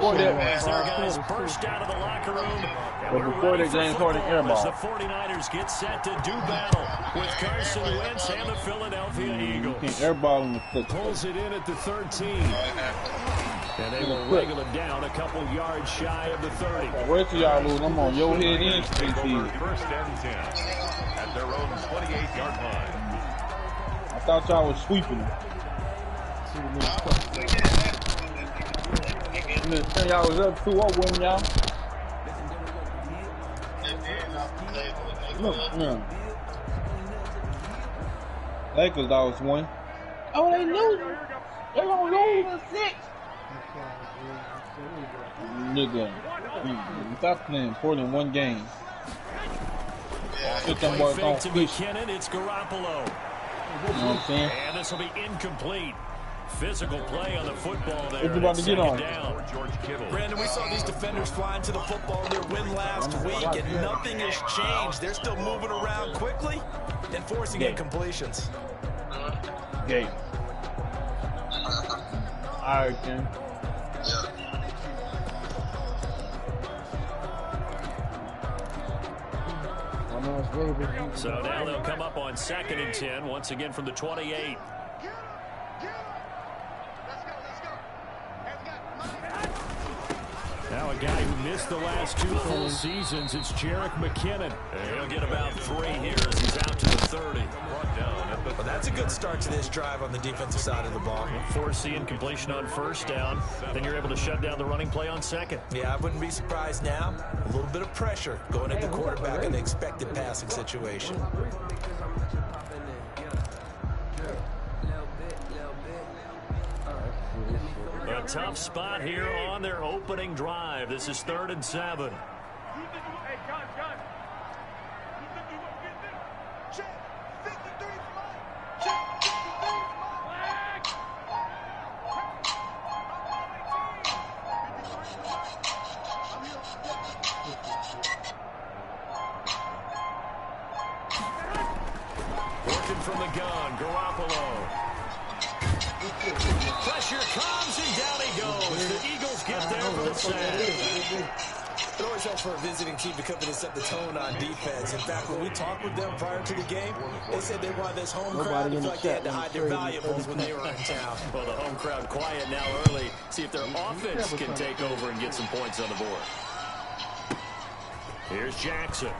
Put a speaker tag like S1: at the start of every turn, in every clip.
S1: before that,
S2: as their guys burst out of the locker room.
S1: But before that, James Harden airball.
S2: As the 49ers get set to do battle with Carson Wentz and the Philadelphia Eagles.
S1: Airball in the
S2: pulls it in at the 13. And they will wriggle it down a couple yards shy of the 30.
S1: Wait till y'all lose. I'm on your head in.
S3: First and 10 at their own 28-yard line.
S1: I thought y'all was sweeping them. Y'all was up 2-0, wasn't y'all? Yeah. Lakers always won.
S4: Oh, they losing. They gonna lose in 6.
S1: Nigga, stop playing Portland one game. Get them boys on
S2: to McKinnon, it's Garoppolo.
S1: You know what I'm saying?
S2: And this will be incomplete. Physical play on the football there.
S1: What's about to get on?
S2: Down.
S5: Brandon, we saw these defenders flying to the football in their win last week, and nothing has changed. They're still moving around quickly and forcing incompletions.
S1: Game. All right, Ken.
S2: So now they'll come up on 2nd and 10, once again from the 28. Now a guy who missed the last 2 full seasons, it's Jerick McKinnon. He'll get about 3 here as he's out to the 30.
S5: Well, that's a good start to this drive on the defensive side of the ball.
S2: Force the incompletion on 1st down, then you're able to shut down the running play on 2nd.
S5: Yeah, I wouldn't be surprised now. A little bit of pressure going at the quarterback in the expected passing situation.
S2: A tough spot here on their opening drive. This is 3rd and 7. Working from the gun, Garoppolo. Pressure comes and down he goes. The Eagles get there for the sack.
S5: It always helps for a visiting team to come in and set the tone on defense. In fact, when we talked with them prior to the game, they said they wanted this home crowd to feel like they had to hide their valuables when they were in town.
S2: Well, the home crowd quiet now early. See if their offense can take over and get some points on the board. Here's Jackson.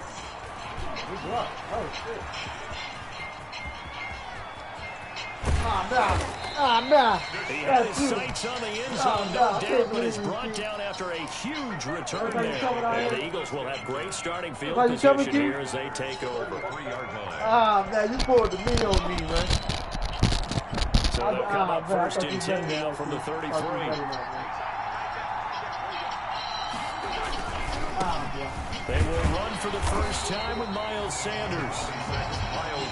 S2: He had his sights on the end zone, no doubt, but is brought down after a huge return there. And the Eagles will have great starting field position here as they take over.
S3: 3-yard line.
S4: Man, you pulled the knee on me, man.
S2: So they'll come up 1st and 10 now from the 33. They will run for the first time with Miles Sanders.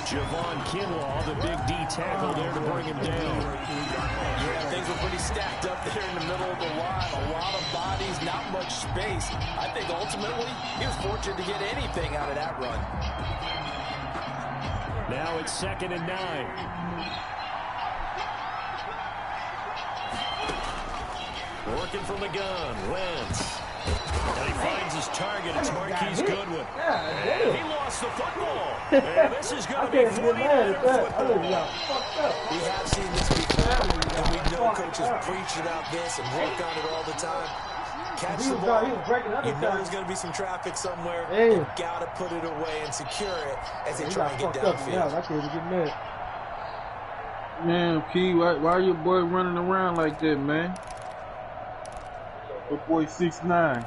S2: Javon Kinlaw, the big D tackle there to bring him down.
S5: Yeah, things were pretty stacked up there in the middle of the line. A lot of bodies, not much space. I think ultimately he was fortunate to get anything out of that run.
S2: Now it's 2nd and 9. Working from the gun, Wentz. And he finds his target. It's Marquise Goodwin. And he lost the football. And this is going to be 49 football.
S5: We have seen this before, and we know coaches preach about this and work on it all the time. Catch the ball. You know there's going to be some traffic somewhere. You got to put it away and secure it as they try and get downfield.
S1: Man, P, why your boy running around like that, man? That boy 6'9".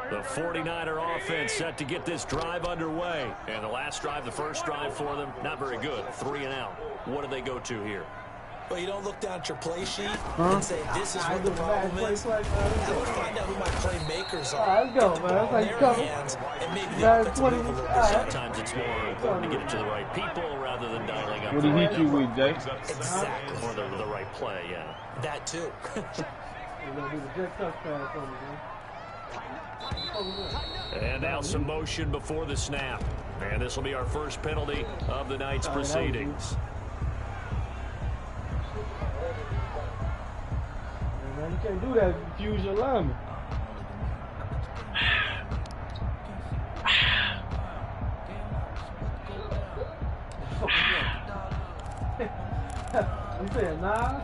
S2: The 49er offense set to get this drive underway. And the last drive, the first drive for them, not very good. 3 and out. What do they go to here?
S5: Well, you don't look down at your play sheet and say, this is what the problem is. I would find out who my playmakers are.
S4: Let's go, man. That's like coming.
S5: And maybe the offensive move a little bit.
S2: Sometimes it's more important to get it to the right people rather than dialing up.
S1: What did he hit you with, Jay?
S5: Exactly.
S2: Or the right play, yeah.
S5: That too.
S2: And now some motion before the snap. And this will be our first penalty of the night's proceedings.
S4: man. You can't do that. Confuse your lineman. You said nah?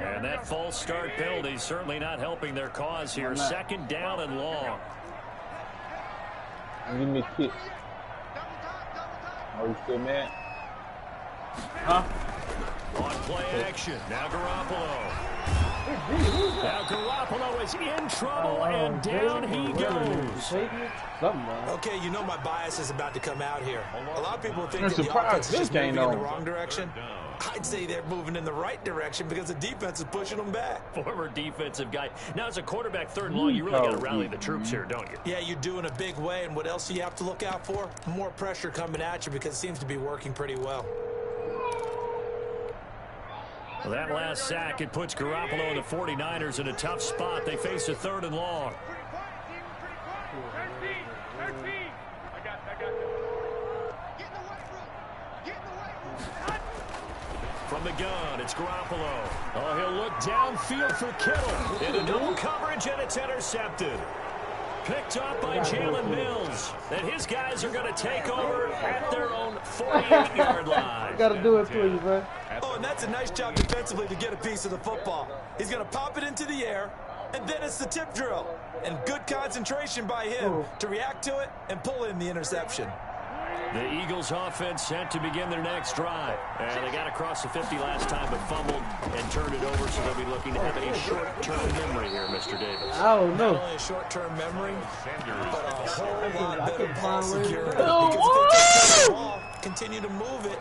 S2: And that false start penalty certainly not helping their cause here. Second down and long.
S1: Give me a kick. Are you still mad? Huh?
S2: On play action. Now Garoppolo. Now Garoppolo is in trouble, and down he goes.
S5: Okay, you know my bias is about to come out here. A lot of people think that the
S1: surprised
S5: offense is
S1: this
S5: just moving
S1: ain't
S5: in the
S1: on.
S5: wrong direction. I'd say they're moving in the right direction because the defense is pushing them back.
S2: Former defensive guy. Now, as a quarterback, third and long, you really got to rally the troops here, don't you?
S5: Yeah, you do in a big way. And what else do you have to look out for? More pressure coming at you because it seems to be working pretty well.
S2: Well, that last sack, it puts Garoppolo and the 49ers in a tough spot. They face a third and long. From the gun, it's Garoppolo. Oh, he'll look downfield for Kittle. Into double coverage, and it's intercepted. Picked up by Jalen Mills. And his guys are going to take over at their own 48-yard line.
S4: Got to do it for you, man.
S5: Oh, and that's a nice job defensively to get a piece of the football. He's going to pop it into the air, and then it's the tip drill. And good concentration by him to react to it and pull in the interception.
S2: The Eagles offense set to begin their next drive. They got across the 50 last time but fumbled and turned it over, so they'll be looking to have a short-term memory here, Mr. Davis.
S4: I don't know.
S5: Not only a short-term memory, but a whole lot better ball security.
S4: Oh,
S5: Because if they take the ball, continue to move it,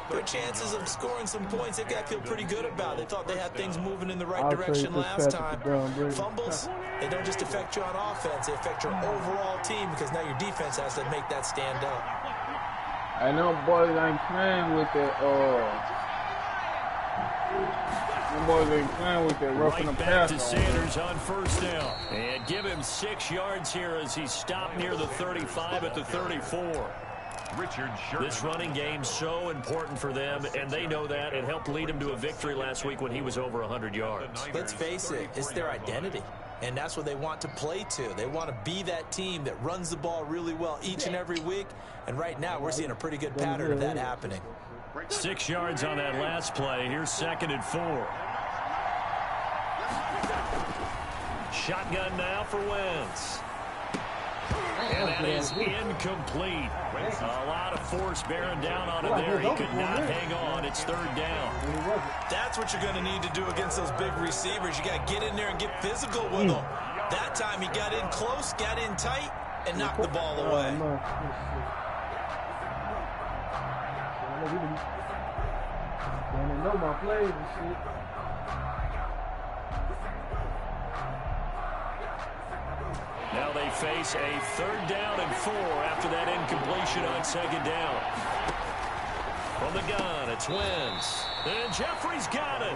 S5: their chances of scoring some points, they've got to feel pretty good about. They thought they had things moving in the right direction last time. Fumbles, they don't just affect you on offense, they affect your overall team because now your defense has to make that stand up.
S1: I know boys ain't playing with that, them boys ain't playing with that roughing the
S2: Back
S1: pass.
S2: to Sanders on first down. And give him 6 yards here as he stopped near the 35 at the 34. This running game so important for them, and they know that. It helped lead him to a victory last week when he was over 100 yards.
S5: Let's face it, it's their identity. And that's what they want to play to. They want to be that team that runs the ball really well each and every week. And right now, we're seeing a pretty good pattern of that happening.
S2: 6 yards on that last play. Here's 2nd and 4. Shotgun now for Wentz. And that is incomplete. A lot of force bearing down on him there. He could not hang on. It's 3rd down.
S5: That's what you're going to need to do against those big receivers. You got to get in there and get physical with them. That time he got in close, got in tight, and knocked the ball away.
S4: They know my plays and shit.
S2: Now they face a 3rd down and 4 after that incompletion on 2nd down. From the gun, it's Wentz. And Jeffrey's got it.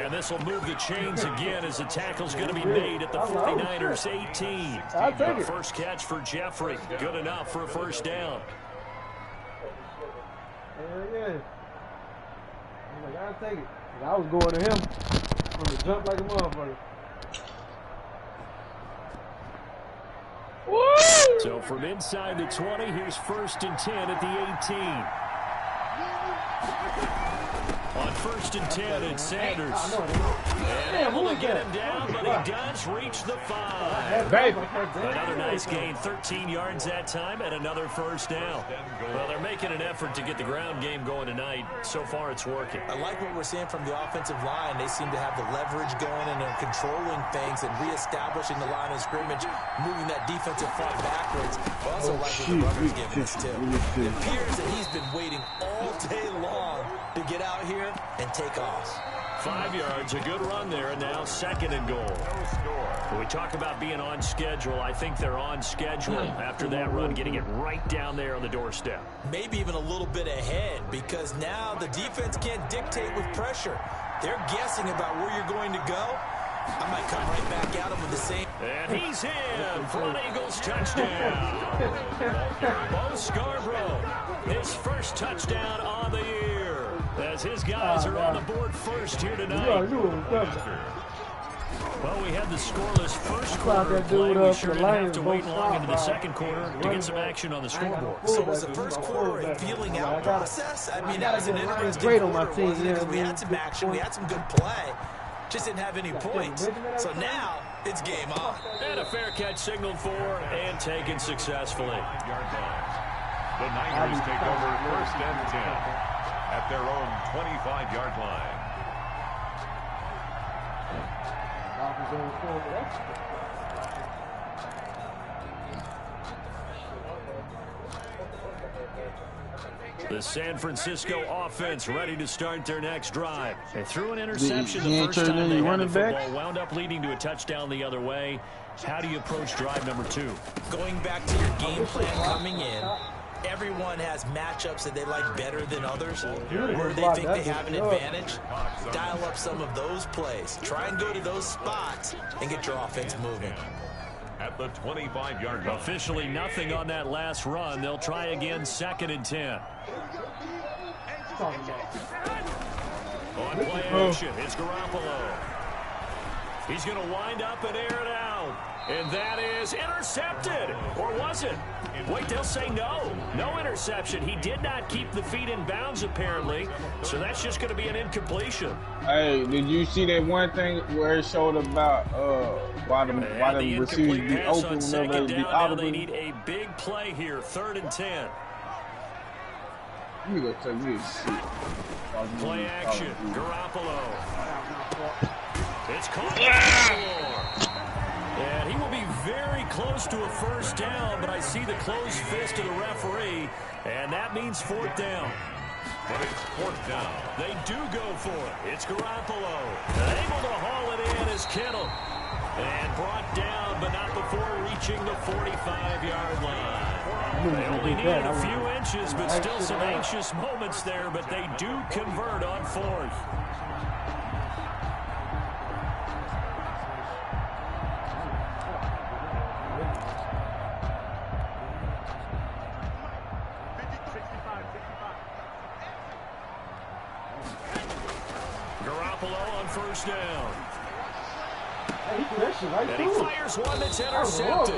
S2: And this will move the chains again as the tackle's going to be made at the 49ers 18. The first catch for Jeffrey. Good enough for a first down.
S4: Yeah. I'm like, I'll take it. I was going to him from the jump like a motherfucker.
S2: Woo! So from inside the 20, here's 1st and 10 at the 18. On 1st and 10, it's Sanders. And able to get him down, but he does reach the 5. Another nice gain, 13 yards that time, and another first down. Well, they're making an effort to get the ground game going tonight. So far, it's working.
S5: I like what we're seeing from the offensive line. They seem to have the leverage going, and they're controlling things and reestablishing the line of scrimmage, moving that defensive front backwards. I also like what the runner's giving us, too. It appears that he's been waiting all day long to get out here and take off.
S2: 5 yards, a good run there, and now 2nd and goal. When we talk about being on schedule, I think they're on schedule after that run, getting it right down there on the doorstep.
S5: Maybe even a little bit ahead, because now the defense can't dictate with pressure. They're guessing about where you're going to go. I might come right back at him with the same.
S2: And he's in. Front Eagles touchdown. Bo Scarborough, his first touchdown on the year. as his guys are on the board first here tonight. Well, we had the scoreless first quarter of play. We sure didn't have to wait long into the second quarter to get some action on the scoreboard.
S5: So was the first quarter a feeling out process? I mean, that was an interesting quarter, wasn't it? Because we had some action, we had some good play. Just didn't have any points. So now, it's game on.
S2: And a fair catch signaled for and taken successfully.
S3: The Niners take over 1st and 10 at their own 25-yard line.
S2: The San Francisco offense ready to start their next drive. They threw an interception the first time they had the football, wound up leading to a touchdown the other way. How do you approach drive number 2?
S5: Going back to your game plan coming in, everyone has matchups that they like better than others, where they think they have an advantage. Dial up some of those plays. Try and go to those spots and get your offense moving.
S3: At the 25-yard line.
S2: Officially nothing on that last run. They'll try again 2nd and 10. On play action, it's Garoppolo. He's going to wind up and air it out. And that is intercepted. Or was it? Wait, they'll say no. No interception. He did not keep the feet in bounds, apparently. So that's just going to be an incompletion.
S1: Hey, did you see that one thing where it showed about why the receivers be open whenever they be audible?
S2: They need a big play here. 3rd and 10.
S1: You go take me a shit.
S2: Play action. Garoppolo. It's caught. And he will be very close to a first down, but I see the closed fist of the referee, and that means 4th down.
S3: But it's 4th down.
S2: They do go for it. It's Garoppolo. Able to haul it in is Kittle. And brought down, but not before reaching the 45-yard line. They only needed a few inches, but still some anxious moments there, but they do convert on 4th. Garoppolo on 1st down. And he fires one that's intercepted.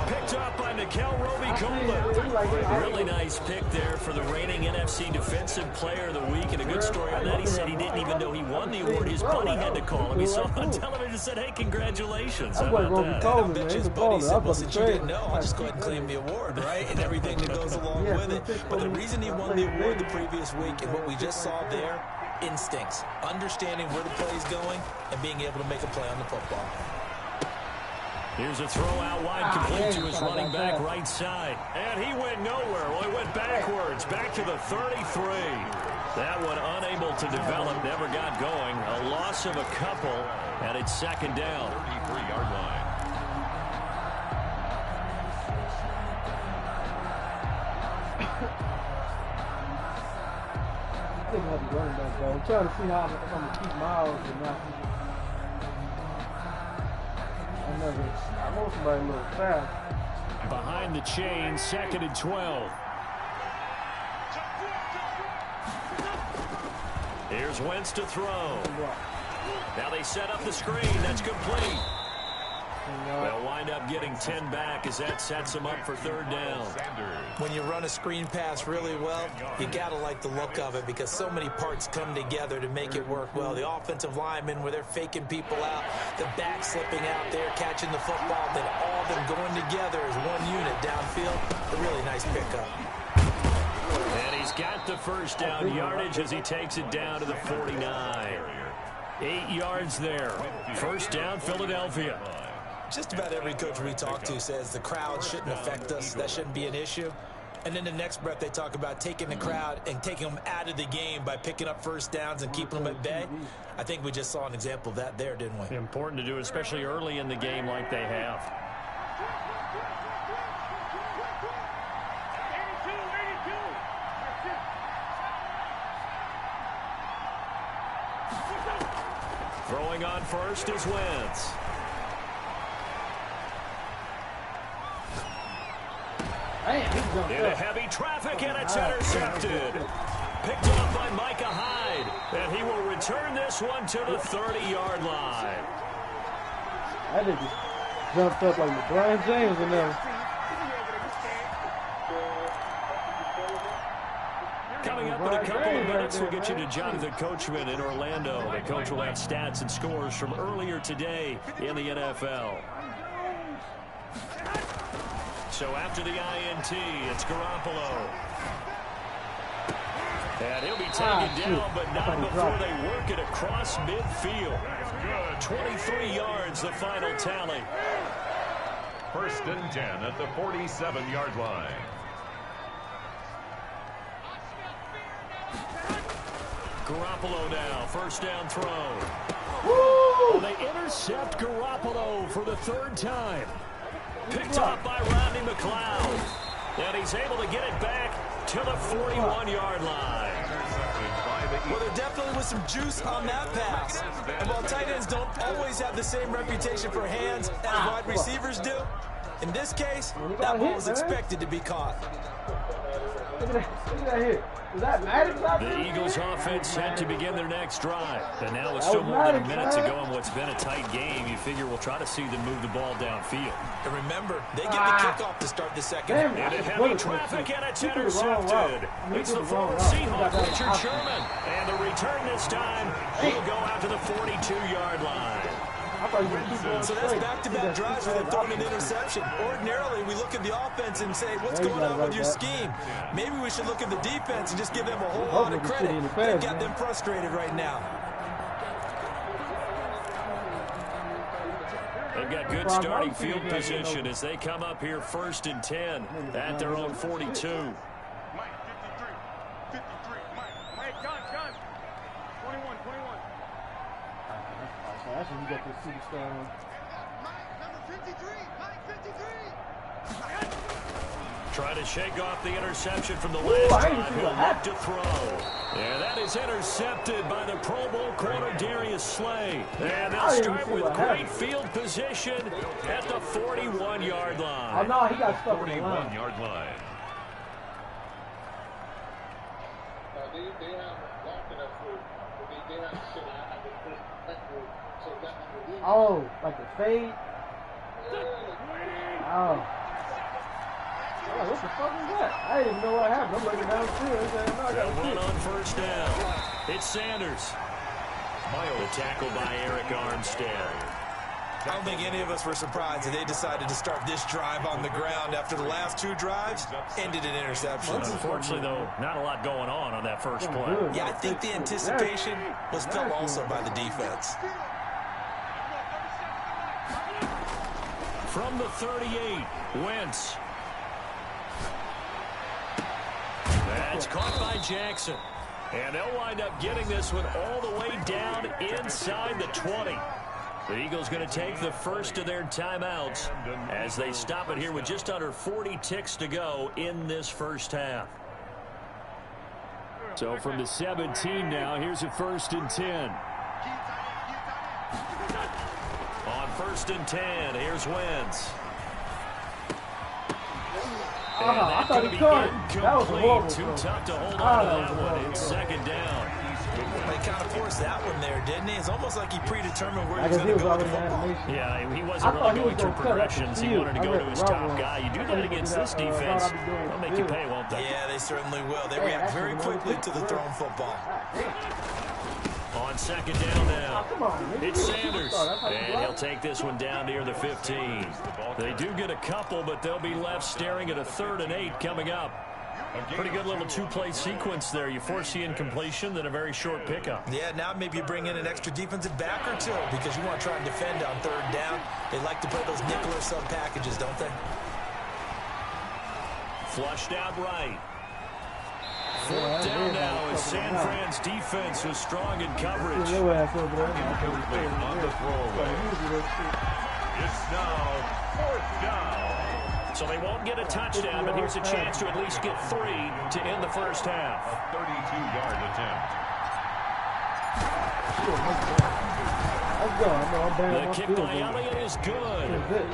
S2: Picked up by Nikel Roby-Coleman. Really nice pick there for the reigning NFC Defensive Player of the Week. And a good story on that. He said he didn't even know he won the award. His buddy had to call him. He saw on television and said, hey, congratulations. How about that?
S5: I bet his buddy said, well, since you didn't know, I'll just go ahead and claim the award, right? And everything that goes along with it. But the reason he won the award the previous week and what we just saw there, instincts, understanding where the play is going, and being able to make a play on the football.
S2: Here's a throw out wide, complete to his running back right side. And he went nowhere. Well, he went backwards, back to the 33. That one unable to develop, never got going. A loss of a couple, and it's 2nd down.
S3: 33-yard line.
S4: I'm trying to see how I'm going to keep Miles and not. I want somebody a little fast.
S2: Behind the chain, 2nd and 12. Here's Wentz to throw. Now they set up the screen. That's complete. They'll wind up getting 10 back as that sets them up for 3rd down.
S5: When you run a screen pass really well, you got to like the look of it because so many parts come together to make it work well. The offensive linemen, where they're faking people out, the back slipping out there, catching the football, then all of them going together as one unit downfield. A really nice pickup.
S2: And he's got the first down yardage as he takes it down to the 49. 8 yards there. First down, Philadelphia.
S5: Just about every coach we talk to says the crowd shouldn't affect us. That shouldn't be an issue. And then the next breath they talk about taking the crowd and taking them out of the game by picking up first downs and keeping them at bay. I think we just saw an example of that there, didn't we?
S2: Important to do, especially early in the game like they have. Throwing on first is Wentz. Into heavy traffic, and it's intercepted. Picked off by Micah Hyde. And he will return this one to the 30-yard line.
S4: That nigga jumped up like LeBron James and them.
S2: Coming up in a couple of minutes, we'll get you to Jonathan Coachman in Orlando. The coach will have stats and scores from earlier today in the NFL. So after the INT, it's Garoppolo. And he'll be taken down, but not before they work it across midfield. 23 yards, the final tally.
S3: 1st and 10 at the 47-yard line.
S2: Garoppolo now, 1st down throw. Oh, they intercept Garoppolo for the 3rd time. Picked up by Rodney McLeod. And he's able to get it back to the 41-yard line.
S5: Well, there definitely was some juice on that pass. And while tight ends don't always have the same reputation for hands as wide receivers do, in this case, that ball was expected to be caught.
S4: Look at that hit. Is that Maddox out there?
S2: The Eagles offense set to begin their next drive. And now with still more than a minute to go in what's been a tight game, you figure we'll try to see them move the ball downfield.
S5: And remember, they get the kickoff to start the second.
S2: Into heavy traffic, and it's intercepted. It's the former Seahawk, Richard Sherman. And the return this time will go out to the 42-yard line.
S5: So that's back-to-back drives where they've thrown an interception. Ordinarily, we look at the offense and say, what's going on with your scheme? Maybe we should look at the defense and just give them a whole lot of credit. They've got them frustrated right now.
S2: They've got good starting field position as they come up here 1st and 10 at their own 42.
S6: Mike, 53. 53. Mike, gun. 21.
S4: That's when you got the superstar on.
S6: Mike, number 53. Mike, 53.
S2: Try to shake off the interception from the last time. He'll look to throw. And that is intercepted by the Pro Bowl corner Darius Slay. And they'll start with great field position at the 41-yard line.
S4: Oh, no, he got stuck on the
S3: 41-yard line.
S6: They have locked it up for they have to sit out at the first backboard, so that will be.
S4: Oh, like the fade? Oh. Like, what the fuck is that? I didn't even know what happened. I'm looking downstairs.
S2: They'll run on 1st down. It's Sanders. The tackle by Eric Armstead.
S5: I don't think any of us were surprised that they decided to start this drive on the ground after the last 2 drives ended in interceptions.
S2: Unfortunately, though, not a lot going on that first play.
S5: Yeah, I think the anticipation was felt also by the defense.
S2: From the 38, Wentz. That's caught by Jackson. And they'll wind up getting this one all the way down inside the 20. The Eagles going to take the first of their timeouts as they stop it here with just under 40 ticks to go in this first half. So from the 17 now, here's a 1st and 10. On 1st and 10, here's Wentz.
S4: I thought he caught. That was horrible.
S2: Too tough to hold on to that one. It's 2nd down.
S5: They kind of forced that one there, didn't he? It's almost like he predetermined where he was going to go with the football.
S2: Yeah, he wasn't really going through progressions. He wanted to go to his top guy. You do that against this defense, they'll make you pay, won't they?
S5: Yeah, they certainly will. They react very quickly to the thrown football.
S2: On 2nd down now, it's Sanders, and he'll take this one down near the 15. They do get a couple, but they'll be left staring at a 3rd and 8 coming up. Pretty good little 2-play sequence there. You force the incompletion, then a very short pickup.
S5: Yeah, now maybe you bring in an extra defensive back or 2 because you want to try and defend on 3rd down. They like to play those nickel or sub packages, don't they?
S2: Flushed out right. 4th down now as San Fran's defense was strong in coverage.
S3: On the throwaway. It's now 4th down.
S2: So they won't get a touchdown, but here's a chance to at least get 3 to end the first half.
S3: A 32-yard attempt.
S4: Let's go. I know I'm bad.
S2: The kick by Elliott is good.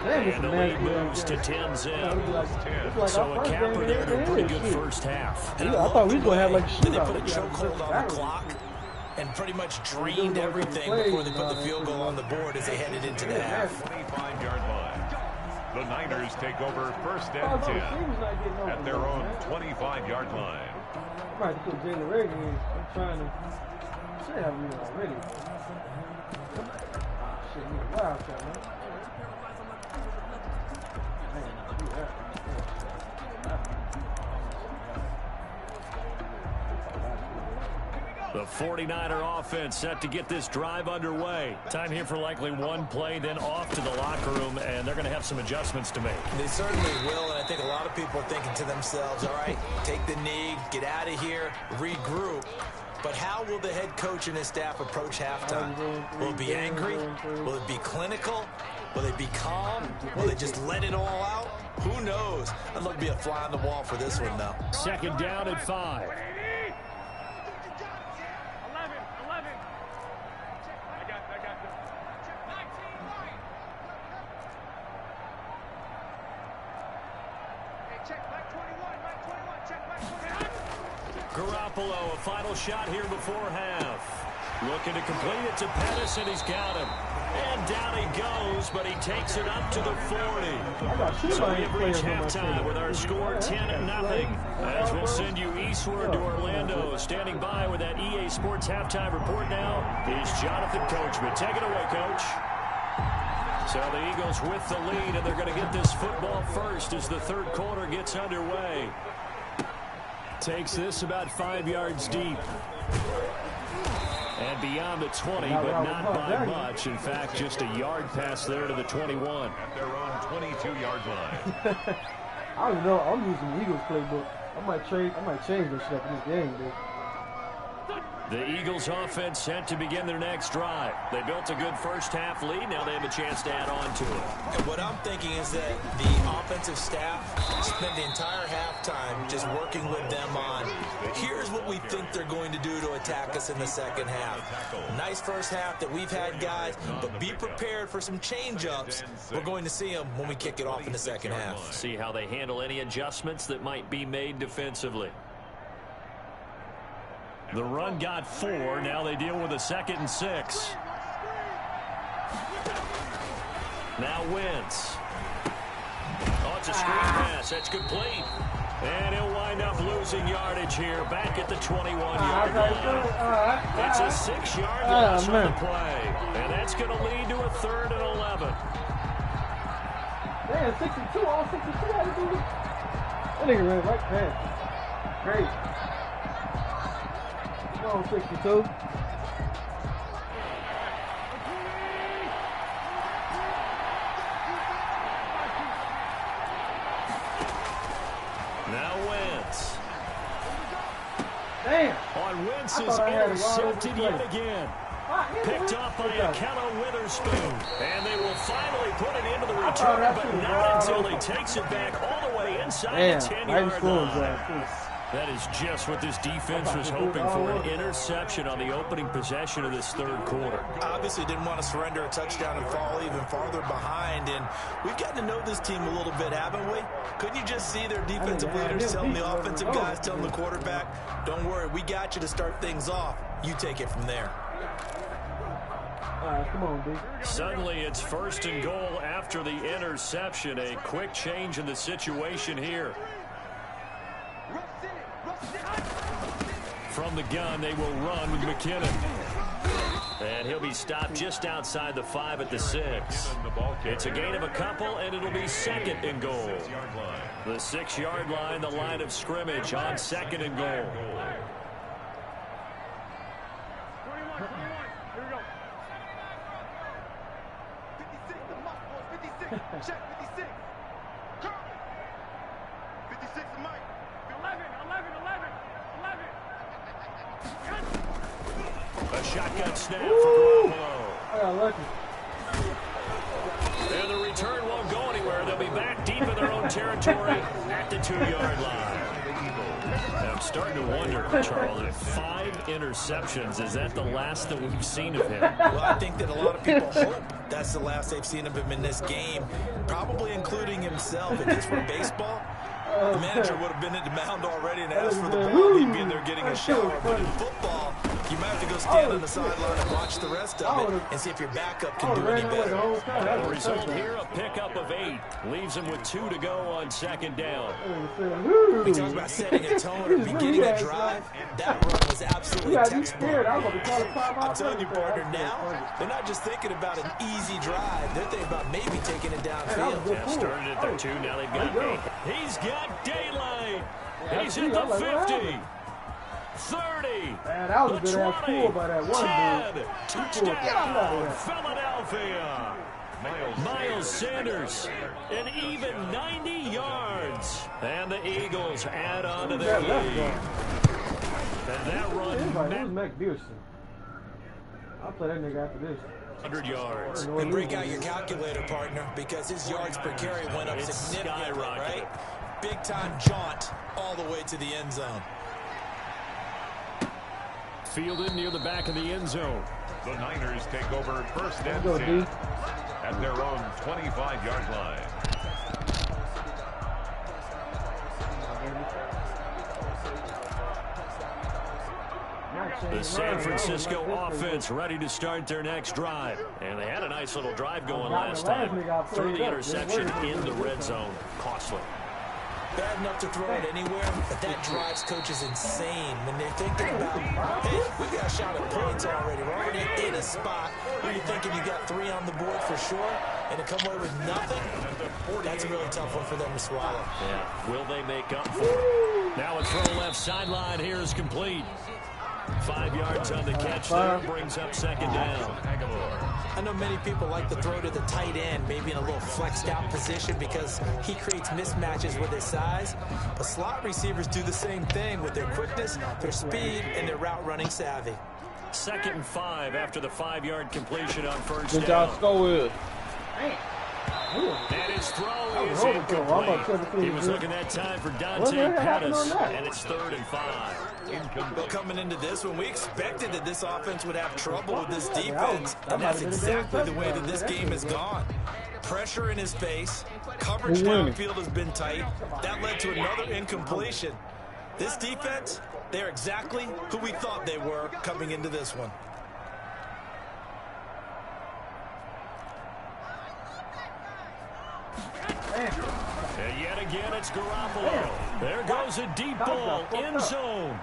S2: And the lead moves to 10-0. So a capper there to a pretty good first half.
S5: And I thought we were going to have like a shootout. They put a chokehold on the clock and pretty much drained everything before they put the field goal on the board as they headed into the half.
S3: 25-yard line. The Niners take over first and 10 at their own 25-yard line.
S4: I might have to put Jalen Reagan in. I'm trying to. Should have me already. Shit, need a wild shot, man.
S2: The 49er offense set to get this drive underway. Time here for likely one play, then off to the locker room, and they're going to have some adjustments to make.
S5: They certainly will, and I think a lot of people are thinking to themselves, all right, take the knee, get out of here, regroup. But how will the head coach and his staff approach halftime? Will it be angry? Will it be clinical? Will they be calm? Will they just let it all out? Who knows? I'd love to be a fly on the wall for this one, though.
S2: Second down at 5. Garoppolo, a final shot here before half. Looking to complete it to Pettis, and he's got him. And down he goes, but he takes it up to the 40. So we have reached halftime with our score 10-0. As we'll send you eastward to Orlando. Standing by with that EA Sports halftime report now is Jonathan Coachman. Take it away, Coach. So the Eagles with the lead, and they're going to get this football first as the third quarter gets underway. Takes this about 5 yards deep. And beyond the 20, but not by much. In fact, just a yard pass there to the 21.
S3: At their own 22-yard line.
S4: I don't know. I'm using the Eagles playbook. I might change this stuff in this game, dude.
S2: The Eagles offense set to begin their next drive. They built a good first half lead. Now they have a chance to add on to it.
S5: And what I'm thinking is that the offensive staff spent the entire halftime just working with them on, here's what we think they're going to do to attack us in the second half. Nice first half that we've had, guys, but be prepared for some change-ups. We're going to see them when we kick it off in the second half.
S2: See how they handle any adjustments that might be made defensively. The run got 4. Now they deal with a 2nd and 6. Now Wentz. Oh, it's a screen pass. That's complete. And he'll wind up losing yardage here back at the 21-yard line. It's a 6-yard loss on the play. And that's going to lead to a 3rd and 11.
S4: Man, 62, all 62. How to do this? That nigga ran right past. Great. Come on, 62.
S2: Now Wentz.
S4: Damn.
S2: On Wentz is intercepted yet again. Picked off by Akello Witherspoon. And they will finally put it into the return, but not until he takes it back all the way inside the 10-yard line. That is just what this defense was hoping for, an interception on the opening possession of this third quarter.
S5: Obviously didn't want to surrender a touchdown and fall even farther behind, and we've gotten to know this team a little bit, haven't we? Couldn't you just see their defensive leaders telling the offensive guys, telling the quarterback, don't worry, we got you to start things off. You take it from there.
S4: All right, come on, D.
S2: Suddenly it's 1st and goal after the interception. A quick change in the situation here. From the gun, they will run with McKinnon. And he'll be stopped just outside the 5 at the 6. It's a gain of a couple, and it'll be 2nd and goal. The 6-yard line, the line of scrimmage on 2nd and goal.
S7: Check 56. 56 Mike. 11.
S2: A shotgun snap for Garoppolo.
S4: I got lucky.
S2: And the return won't go anywhere. They'll be back deep in their own territory at the 2-yard line. I'm starting to wonder, Charlie, 5 interceptions. Is that the last that we've seen of him?
S5: Well, I think that a lot of people hope that's the last they've seen of him in this game, probably including himself. If this were baseball, the manager would have been at the mound already and asked for the ball. He'd be in there getting a shower. But in football, you might have to go stand on the sideline and watch the rest of it and see if your backup can do any better.
S2: The result here, a pickup of 8. Leaves him with 2 to go on 2nd down.
S5: We talk about setting a tone or beginning a drive. That run was absolutely textbook. I'm telling you, partner, now they're not just thinking about an easy drive. They're thinking about maybe taking it downfield.
S2: Yeah, started at their 2, now they've got 8. He's got daylight. He's at the 50. 30.
S4: Man, that was a good ass pull by that one
S2: 10. Touchdown, Philadelphia. Miles Sanders, an even 90 yards. And the Eagles add on to their lead. And that run,
S4: McPherson. I'll play that nigga after this.
S2: 100 yards.
S5: And break out your calculator, partner, because his yards per carry went up significantly, right? Big time jaunt all the way to the end zone.
S2: Fielded near the back of the end zone.
S3: The Niners take over 1st and 10 at their own 25-yard line.
S2: The San Francisco offense ready to start their next drive. And they had a nice little drive going last time. Threw the interception in the red zone. Costly.
S5: Bad enough to throw it anywhere, but that drives coaches insane when they're thinking about, hey, we got a shot at points already. We're already in a spot where you're thinking you got 3 on the board for sure, and to come away with nothing, that's a really tough one for them to swallow.
S2: Yeah, will they make up for it? Now a throw left sideline here is complete. 5 yards on the catch there, brings up 2nd down.
S5: I know many people like to throw to the tight end, maybe in a little flexed out position because he creates mismatches with his size. But slot receivers do the same thing with their quickness, their speed, and their route running savvy.
S2: 2nd and 5 after the 5-yard completion on 1st
S1: Good
S2: down.
S1: job, score with.
S2: And his throw is incomplete. He was looking that time for Dante Pettis, and it's 3rd and 5.
S5: Well, coming into this one, we expected that this offense would have trouble with this defense, and that's exactly the way that this game has gone. Pressure in his face, coverage downfield has been tight. That led to another incompletion. This defense, they're exactly who we thought they were coming into this one.
S2: And yet again, it's Garoppolo. There goes a deep ball, end zone.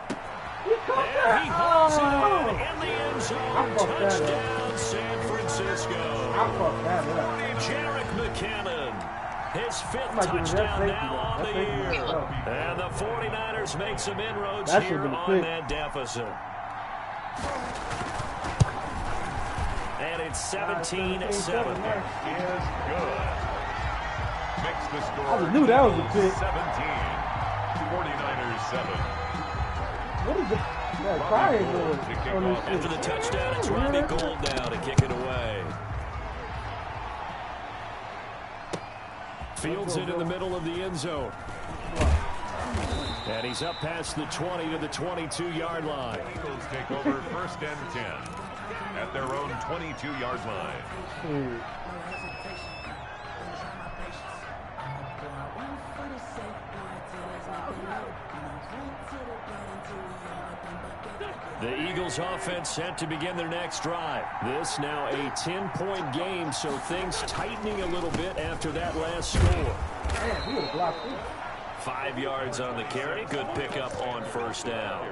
S2: And he hauls it in the end zone. Touchdown, San Francisco. Jarek McKinnon, his 5th touchdown now on the year. And the 49ers make some inroads here on that deficit. And it's 17-7.
S3: Makes the score.
S4: I knew that was a pick.
S3: 17. 49ers 7.
S4: What is the crying noise on this shit?
S2: After the touchdown, it's Robbie Gould now to kick it away. Fields it in the middle of the end zone. And he's up past the 20 to the 22-yard line.
S3: Eagles take over 1st and 10 at their own 22-yard line.
S2: The Eagles offense set to begin their next drive. This now a 10-point game, so things tightening a little bit after that last score. 5 yards on the carry. Good pickup on 1st down.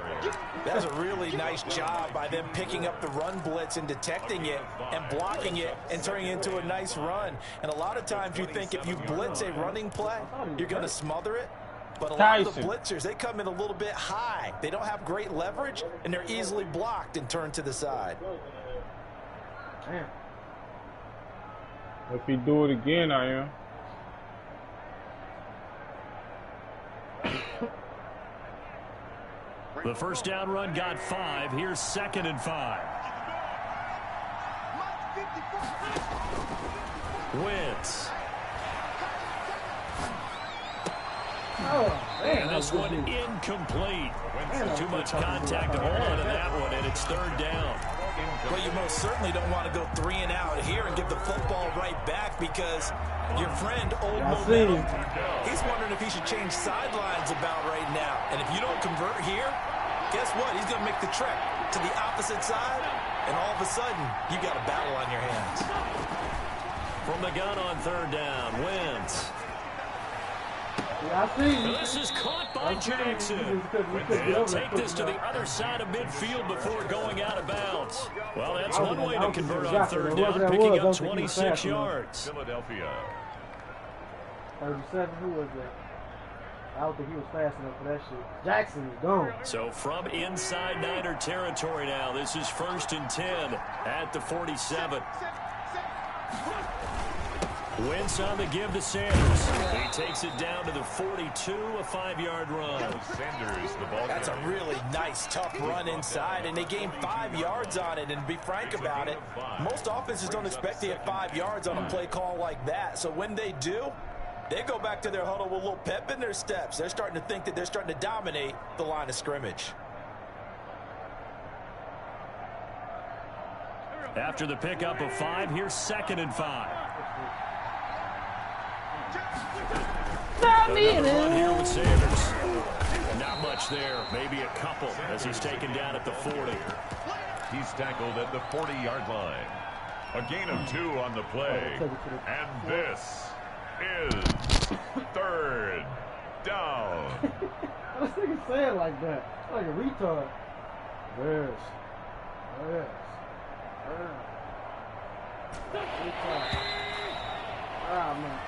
S5: That was a really nice job by them picking up the run blitz and detecting it and blocking it and turning it into a nice run. And a lot of times you think if you blitz a running play, you're going to smother it. But a lot of the blitzers, they come in a little bit high. They don't have great leverage, and they're easily blocked and turned to the side.
S4: Damn.
S1: If he do it again, I am.
S2: The 1st down run got 5. Here's 2nd and 5. Wentz. And this one incomplete. Too much contact to hold on to that one, and it's third down.
S5: Well, you most certainly don't want to go 3 and out here and give the football right back because your friend, Old Momentum, he's wondering if he should change sidelines about right now. And if you don't convert here, guess what? He's going to make the trek to the opposite side, and all of a sudden, you got a battle on your hands.
S2: From the gun on third down, Wentz.
S4: Yeah, I see you.
S2: This is caught by Jackson. He'll take this to the other side of midfield before going out of bounds. Well, that's one way to convert on third down, picking up 26 yards.
S3: Philadelphia.
S4: 37, who was that? I don't think he was fast enough for that shit. Jackson is gone.
S2: So from inside Niner territory now, this is 1st and 10 at the 47. Wentz on the give to Sanders. He takes it down to the 42, a 5-yard run.
S3: Sanders, the ball.
S5: That's a really nice, tough run inside, and they gained 5 yards on it. And to be frank about it, most offenses don't expect to get 5 yards on a play call like that. So when they do, they go back to their huddle with a little pep in their steps. They're starting to think that they're starting to dominate the line of scrimmage.
S2: After the pickup of 5, here's 2nd and 5. Another run here with Sanders. Not much there, maybe a couple as he's taken down at the 40.
S3: He's tackled at the 40-yard line. A gain of 2 on the play. And this is 3rd down.
S4: This nigga say it like that. Like a retard. Yes. Yes. Ah, man.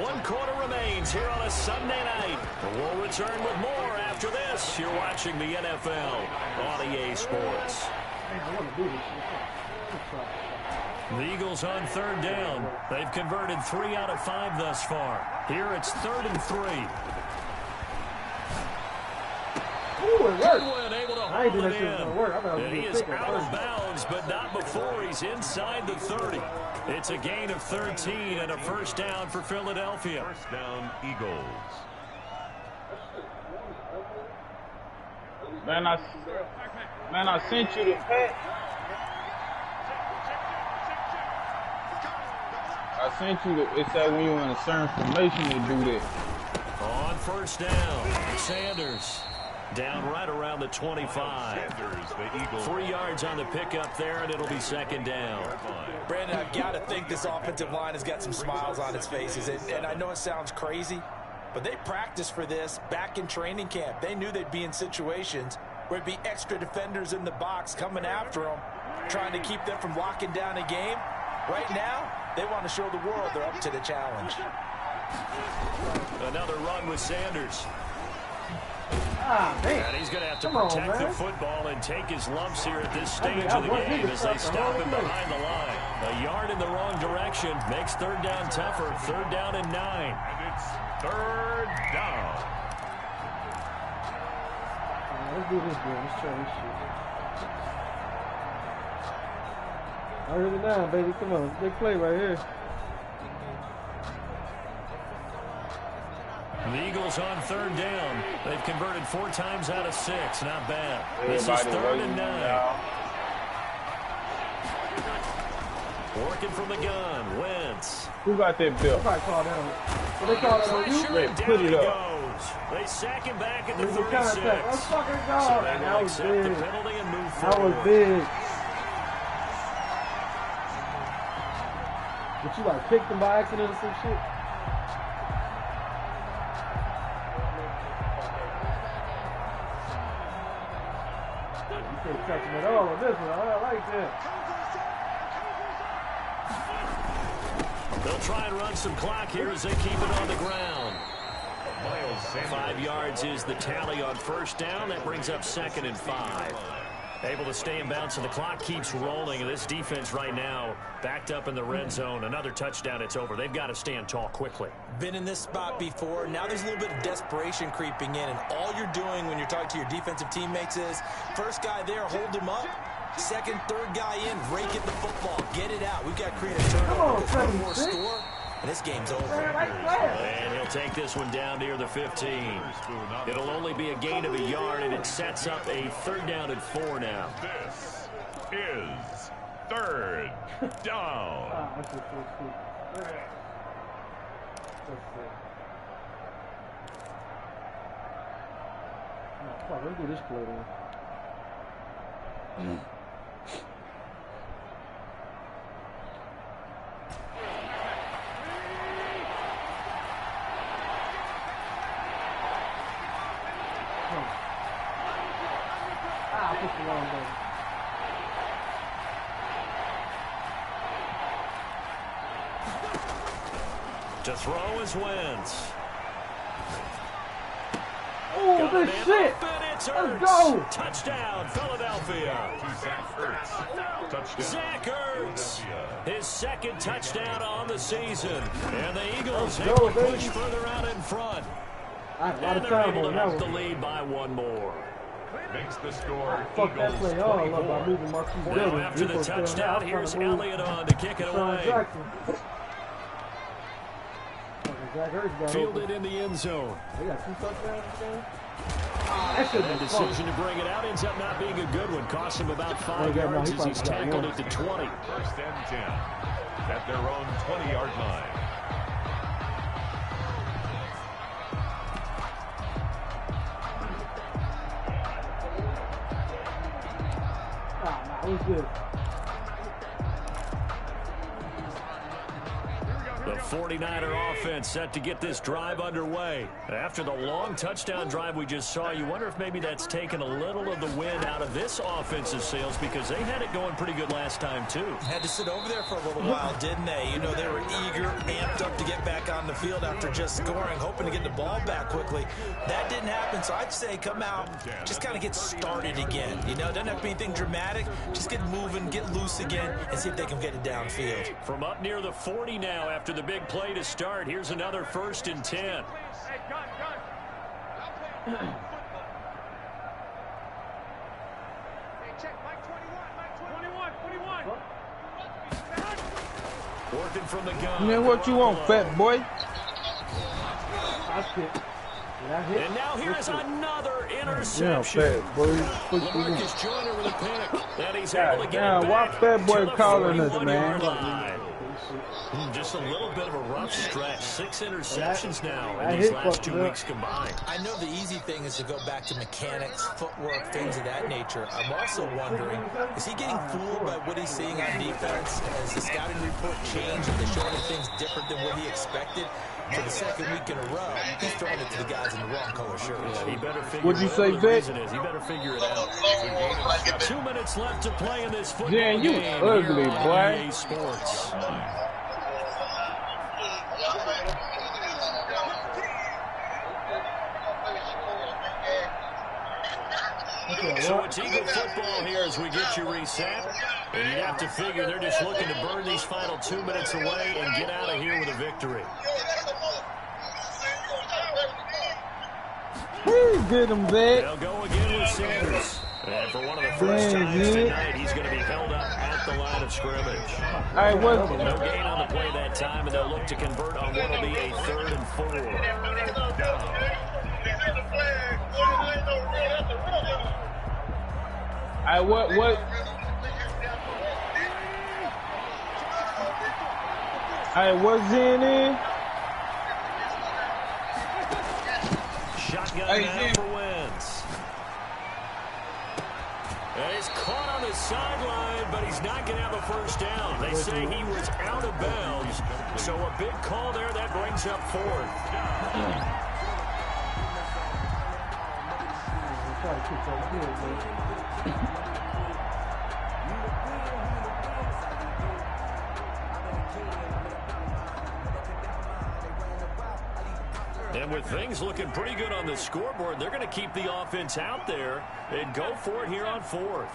S2: 1 quarter remains here on a Sunday night. We'll return with more after this. You're watching the NFL on EA Sports. The Eagles on 3rd down. They've converted 3 out of 5 thus far. Here it's 3rd and 3.
S4: Ooh, it worked.
S2: Able to
S4: I ain't
S2: hold
S4: think
S2: it
S4: that shit was
S2: in.
S4: gonna work. I thought it was
S2: And he
S4: gonna
S2: is
S4: pick it
S2: out of
S4: first.
S2: bounds, but not before he's inside the 30. It's a gain of 13 and a 1st down for Philadelphia.
S3: 1st down, Eagles.
S1: Man, I sent you the pack. I sent you the. It said when you in a certain formation to do that.
S2: On 1st down, Sanders down right around the 25.
S3: Sanders, the Eagles.
S2: 3 yards on the pickup there, and it'll be 2nd down.
S5: Brandon, I've got to think this offensive line has got some smiles on its faces. And I know it sounds crazy, but they practiced for this back in training camp. They knew they'd be in situations where it'd be extra defenders in the box coming after them, trying to keep them from locking down a game. Right now, they want to show the world they're up to the challenge.
S2: Another run with Sanders.
S4: Ah, man.
S2: And he's going to have to
S4: Come on,
S2: protect the
S4: man.
S2: football and take his lumps here at this stage
S4: I
S2: of the
S4: want
S2: game
S4: him to
S2: as they
S4: stop the
S2: stop
S4: whole
S2: him
S4: thing.
S2: behind the line. A yard in the wrong direction makes 3rd down tougher. 3rd down and 9.
S3: And it's 3rd down.
S4: Let's do this, man. Let's try this shit. I heard it now, baby. Come on. Big play right here.
S2: The Eagles on 3rd down. They've converted 4 times out of 6. Not bad. This is 3rd and 9. Working from the gun. Wentz.
S1: Who got that bill?
S4: Somebody called that on. What they call that on you?
S2: Pressure, and
S1: Put
S2: down
S1: it
S2: he
S1: up.
S2: goes. They sack him back at the
S4: There's a
S2: 36.
S4: contact. Let's fucking go.
S2: So they
S4: That
S2: will
S4: was
S2: accept the
S4: big.
S2: penalty and move
S4: That
S2: forward.
S4: was big. But you like picked them by accident or some shit? You can't touch him at all on this one. I like that.
S2: They'll try and run some clock here as they keep it on the ground.
S3: Miles Sanders.
S2: 5 yards is the tally on 1st down. That brings up 2nd and 5. Able to stay in bounds, and the clock keeps rolling. And this defense right now backed up in the red zone. Another touchdown, it's over. They've got to stand tall quickly.
S5: Been in this spot before. Now there's a little bit of desperation creeping in, and all you're doing when you're talking to your defensive teammates is first guy there, hold him up. Second, third guy in, rake at the football, get it out. We've got to create a turnover because one more score, and this game's over.
S2: And he'll take this one down near the 15. It'll only be a gain of a yard, and it sets up a 3rd down and 4 now.
S3: This is 3rd down.
S4: Let's do this play then. I put the wrong button.
S2: To throw is Wentz.
S4: Oh, good shit! Let's go!
S2: Touchdown, Philadelphia.
S3: Touchdown.
S2: Zach Ertz, his 2nd touchdown on the season. And the Eagles
S4: Let's
S2: able
S4: go,
S2: to push
S4: baby.
S2: further out in front.
S4: I had a lot
S2: And
S4: of
S2: they're
S4: time
S2: able
S4: on
S2: to
S4: that
S2: up the
S4: one.
S2: lead by 1 more.
S3: Makes the score
S4: Fuck that
S3: Eagles
S4: play all up
S3: 24.
S4: by moving Marquis
S2: Now
S4: Dillon.
S2: after the touchdown, here's Elliott on to kick it
S4: Sean
S2: away.
S4: Jackson. Zach Ertz got
S2: Fielded
S4: open.
S2: in the end zone.
S4: They got 2 touchdowns today. That should
S2: The
S4: have been
S2: decision to bring it out ends up not being a good one. Cost him about 5
S4: yeah, no,
S2: yards
S4: he
S2: as he's
S4: probably got
S2: tackled
S4: one.
S2: at the 20.
S3: 1st and 10 at their own 20-yard line.
S4: It was good.
S2: The 49er offense set to get this drive underway. After the long touchdown drive we just saw, you wonder if maybe that's taken a little of the wind out of this offensive sails, because they had it going pretty good last time too.
S5: Had to sit over there for a little while, didn't they? You know, they were eager, amped up to get back on the field after just scoring, hoping to get the ball back quickly. That didn't happen, so I'd say come out, just kind of get started again. You know, it doesn't have to be anything dramatic. Just get moving, get loose again, and see if they can get it downfield.
S2: From up near the 40 now after the big play to start, here's another 1st and 10.
S7: Hey, gun. Hey, check. Mike 21.
S2: Working from the gun.
S1: Man, what you want, fat boy?
S4: That's it.
S2: And now here's another
S1: Yeah,
S2: interception.
S1: fat boy. What you doing?
S2: Lamarcus Joyner with a pick. And he's able to get
S1: God
S2: it
S1: damn, why
S2: back
S1: Fat Boy
S2: to the
S1: calling us,
S2: 41-yard
S1: man?
S2: line. Just a little bit of a rough stretch. 6 interceptions now
S4: that
S2: in these
S4: hit
S2: last
S4: fucked
S2: 2
S4: up.
S2: weeks combined.
S5: I know the easy thing is to go back to mechanics, footwork, things of that nature. I'm also wondering, is he getting fooled by what he's seeing on defense? Has the scouting report changed? Are they showing him things different than what he expected? For the 2nd week in a row, he's throwing it to the guys in the wrong color shirts.
S2: He better figure
S1: What'd you say,
S2: whatever the
S1: Vic?
S2: reason is. He better figure it out. 2 minutes left to play in this football
S1: Damn, you
S2: game
S1: ugly,
S2: here on
S1: boy.
S2: EA Sports. So it's Eagle football here as we get you reset. And you'd have to figure they're just looking to burn these final 2 minutes away and get out of here with a victory.
S1: Get him, Vic.
S2: They'll go again with Sanders. And for one of the first times tonight, he's going to be held up at the line of scrimmage.
S1: All right, what?
S2: No gain on the play that time, and they'll look to convert on what will be a 3rd and 4.
S1: All right, what? All right, what's in it?
S2: Shotgun
S1: Hey,
S2: now
S1: Jim.
S2: for Wentz. And he's caught on the sideline, but he's not going to have a first down. They say he was out of bounds. So a big call there. That brings up 4th. And with things looking pretty good on the scoreboard, they're going to keep the offense out there and go for it here on 4th.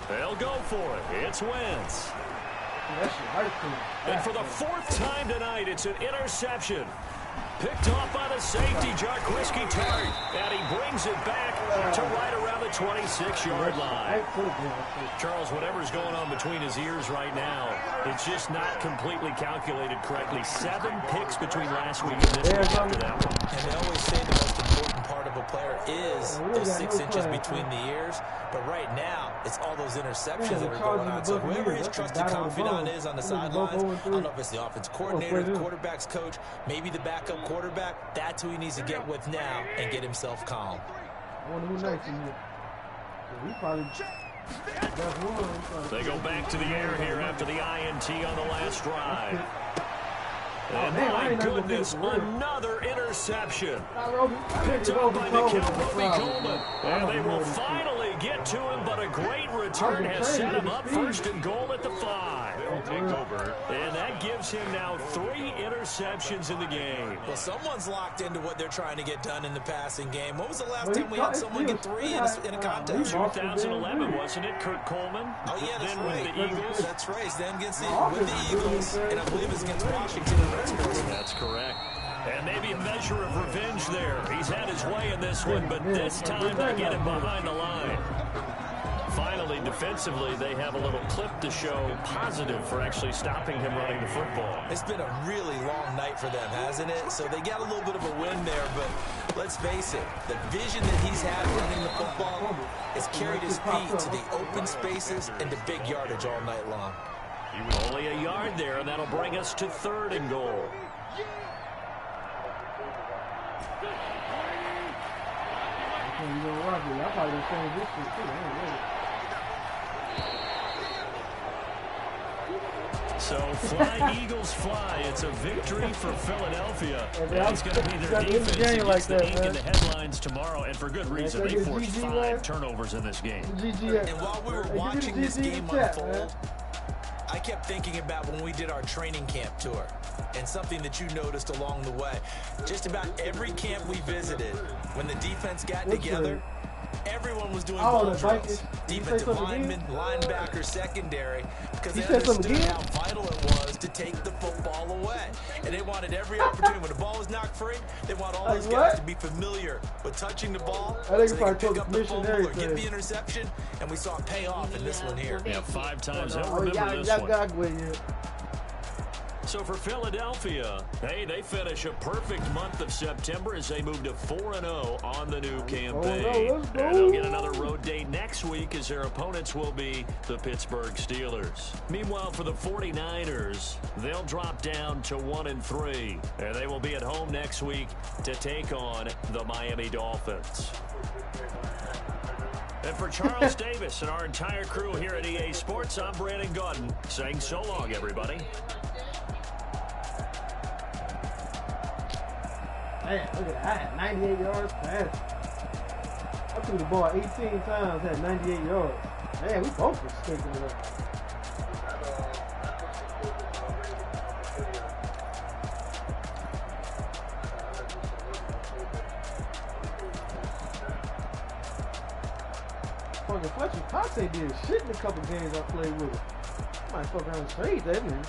S2: They'll go for it. It's Wentz. And for the 4th time tonight, it's an interception. Picked off by the safety, Jarquiski Tart. And he brings it back to right around the 26-yard line. Charles, whatever's going on between his ears right now, it's just not completely calculated correctly. 7 picks between last week and this week after that one.
S5: And they always say the most important part of a player is those 6 inches between the ears. But right now, it's all those interceptions that are going on. So whoever his trusted confidant is on the sidelines, I don't know if it's the offense coordinator, the quarterback's coach, maybe the backup quarterback, that's who he needs to get with now and get himself calm.
S4: I wonder who next is here. We probably...
S2: They go back to the air here after the INT on the last drive. And my goodness, another interception. Picked up by Roby Coleman. And they will finally get to him, but a great return has set him up 1st and goal at the 5.
S3: They'll take over.
S2: And that gives him now 3 interceptions in the game.
S5: Well, someone's locked into what they're trying to get done in the passing game. When was the last time we had someone get 3 in a contest?
S2: 2011, wasn't it, Kurt Coleman?
S5: Oh, yeah, that's
S2: then
S5: right.
S2: With the Eagles.
S5: That's right. Then against with the Eagles, and I believe it's against Washington.
S2: That's correct. And maybe a measure of revenge there. He's had his way in this one, but this time they get him behind the line. Finally, defensively, they have a little clip to show positive for actually stopping him running the football.
S5: It's been a really long night for them, hasn't it? So they got a little bit of a win there, but let's face it, the vision that he's had running the football has carried his feet to the open spaces and to big yardage all night long.
S2: Only a yard there, and that'll bring us to 3rd and goal. So fly, Eagles fly. It's a victory for Philadelphia. It's going to be their defense that gets the ink in the headlines tomorrow, and for good reason. They forced 5 turnovers in this game.
S5: And while we were watching this game unfold, I kept thinking about when we did our training camp tour and something that you noticed along the way. Just about every camp we visited, when the defense got together, everyone was doing ball drills. Defensive linemen, linebackers, secondary, because they understood how vital it was to take the football away. And they wanted every opportunity. When the ball was knocked free, they want all those guys to be familiar with touching the ball so they can pick up the fumble or get the interception. And we saw it pay off in this one here.
S2: Yeah, 5 times. I'll remember this one. So for Philadelphia, hey, they finish a perfect month of September as they move to 4-0 on the new campaign. And they'll get another road day next week as their opponents will be the Pittsburgh Steelers. Meanwhile, for the 49ers, they'll drop down to 1-3, and they will be at home next week to take on the Miami Dolphins. And for Charles Davis and our entire crew here at EA Sports, I'm Brandon Gaudin saying so long, everybody.
S4: Man, look at that. I had 98 yards passing. I threw the ball 18 times, had 98 yards. Man, we both were stinking it up. Fucking Fletcher Cote did shit in a couple games I played with him. I might fuck around and trade that man.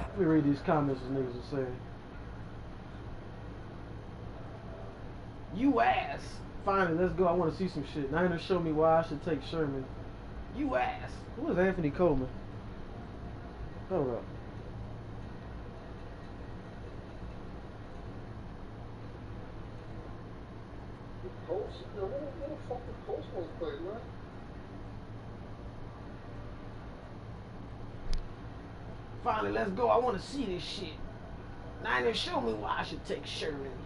S4: Let me read these comments the niggas are saying. You ass. Finally, let's go. I want to see some shit. Niners show me why I should take Sherman. You ass. Who is Anthony Coleman? Hold up.
S6: Colts? Where the fuck the Colts supposed to play, man?
S4: Finally, let's go. I want to see this shit. Niners, show me why I should take Sherman.